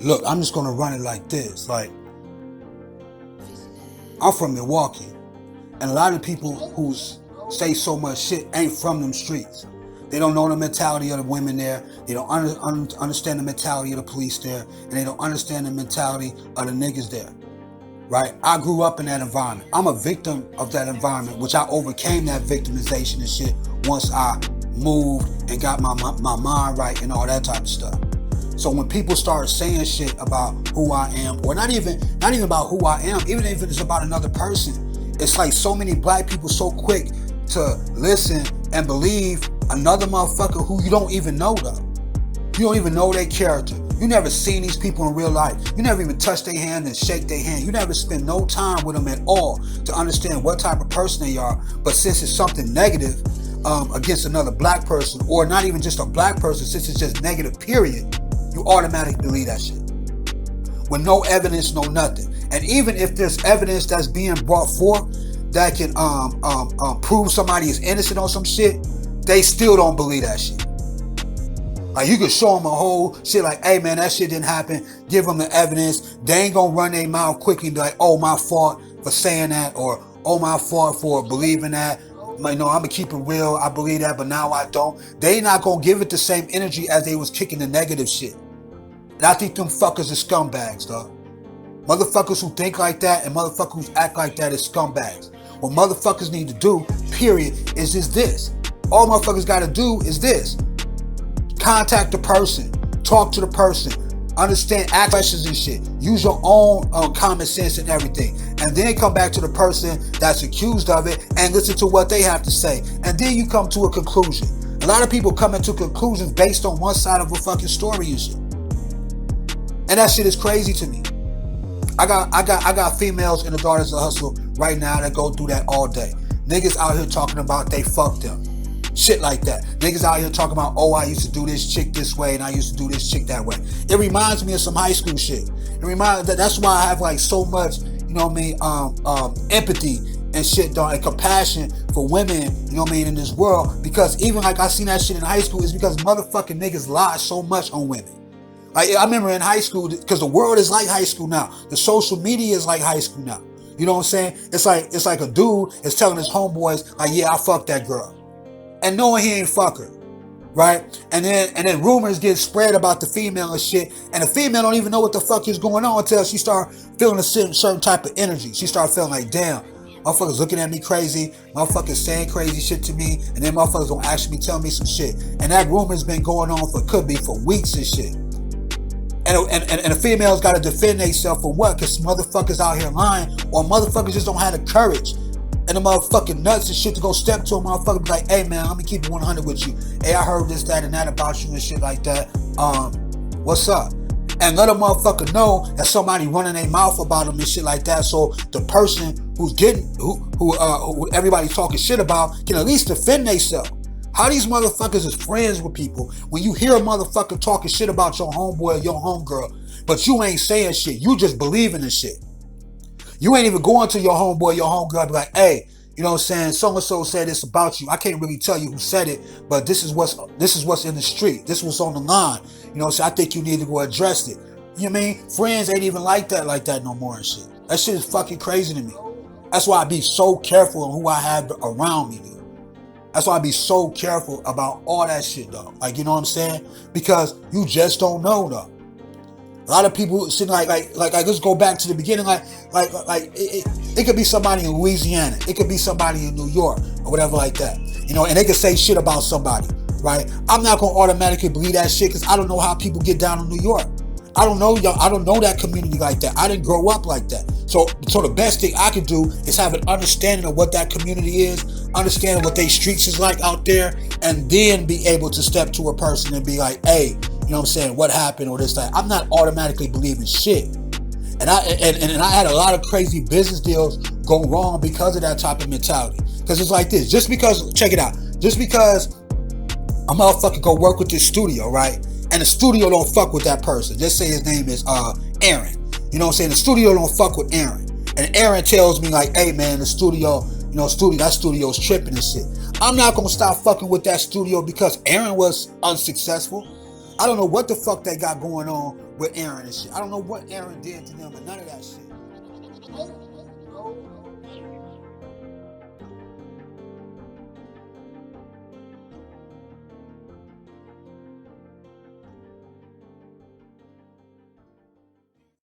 Look, I'm just gonna run it like this. Like, I'm from Milwaukee, and a lot of people who say so much shit ain't from them streets. They don't know the mentality of the women there. They don't understand the mentality of the police there, and they don't understand the mentality of the niggas there. Right? I grew up in that environment. I'm a victim of that environment, which I overcame that victimization and shit once I moved and got my mind right and all that type of stuff. So when people start saying shit about who I am, or not even about who I am, even if it's about another person, it's like so many black people so quick to listen and believe another motherfucker who you don't even know though. You don't even know their character. You never seen these people in real life. You never even touch their hand and shake their hand. You never spend no time with them at all to understand what type of person they are. But since it's something negative against another black person, or not even just a black person, since it's just negative period, you automatically believe that shit. With no evidence, no nothing. And even if there's evidence that's being brought forth that can prove somebody is innocent on some shit, they still don't believe that shit. Like, you could show them a whole shit like, hey man, that shit didn't happen. Give them the evidence. They ain't gonna run their mouth quickly and be like, oh, my fault for saying that, or oh, my fault for believing that. Like, no, I'm gonna keep it real. I believe that, but now I don't. They not gonna give it the same energy as they was kicking the negative shit. And I think them fuckers are scumbags, dog. Motherfuckers who think like that and motherfuckers who act like that is scumbags. What motherfuckers need to do, period, is just this. All motherfuckers gotta do is this. Contact the person, talk to the person, understand, ask questions and shit. Use your own common sense and everything, and then come back to the person that's accused of it and listen to what they have to say, and then you come to a conclusion. A lot of people come into conclusions based on one side of a fucking story and shit, and that shit is crazy to me. I got females in the Daughters of Hustle right now that go through that all day. Niggas out here talking about they fucked them. Shit like that. Niggas out here talking about, oh, I used to do this chick this way and I used to do this chick that way. It reminds me of some high school shit. That's why I have like so much, you know what I mean, empathy and shit, dog, and compassion for women, you know what I mean, in this world. Because even like I seen that shit in high school, is because motherfucking niggas lie so much on women. I remember in high school, because the world is like high school now. The social media is like high school now. You know what I'm saying? It's like a dude is telling his homeboys, like, yeah, I fucked that girl. And knowing he ain't fuck her, right? And then rumors get spread about the female and shit, and the female don't even know what the fuck is going on until she start feeling a certain type of energy. She start feeling like, damn, motherfuckers looking at me crazy, motherfuckers saying crazy shit to me, and then motherfuckers gonna actually tell me some shit. And that rumor's been going on could be for weeks and shit. And the females gotta defend themselves for what? Because motherfuckers out here lying, or motherfuckers just don't have the courage and the motherfucking nuts and shit to go step to a motherfucker and be like, hey man, let me keep it 100 with you. Hey, I heard this, that, and that about you and shit like that. What's up? And let a motherfucker know that somebody running their mouth about them and shit like that, so the person who's who everybody talking shit about can at least defend themselves. How these motherfuckers is friends with people when you hear a motherfucker talking shit about your homeboy or your homegirl, but you ain't saying shit, you just believing in shit. You ain't even going to your homeboy, your homegirl, be like, hey, you know what I'm saying, so-and-so said this about you. I can't really tell you who said it, but this is what's in the street. This was on the line. You know what I'm saying? I think you need to go address it. You know what I mean? Friends ain't even like that no more and shit. That shit is fucking crazy to me. That's why I be so careful on who I have around me, dude. That's why I be so careful about all that shit, though. Like, you know what I'm saying? Because you just don't know, though. A lot of people sitting like let's go back to the beginning, it could be somebody in Louisiana, it could be somebody in New York or whatever like that, you know, and they could say shit about somebody, right? I'm not gonna automatically believe that shit because I don't know how people get down in New York. I don't know y'all. I don't know that community like that. I didn't grow up like that. So the best thing I could do is have an understanding of what that community is, understanding what they streets is like out there, and then be able to step to a person and be like, hey, you know what I'm saying, what happened or this, that. I'm not automatically believing shit. And I had a lot of crazy business deals go wrong because of that type of mentality. Because it's like this, check it out, just because a motherfucker go work with this studio, right? And the studio don't fuck with that person. Just say his name is Aaron. You know what I'm saying? The studio don't fuck with Aaron. And Aaron tells me like, hey man, the studio, that studio's tripping and shit. I'm not gonna stop fucking with that studio because Aaron was unsuccessful. I don't know what the fuck they got going on with Aaron and shit. I don't know what Aaron did to them and none of that shit.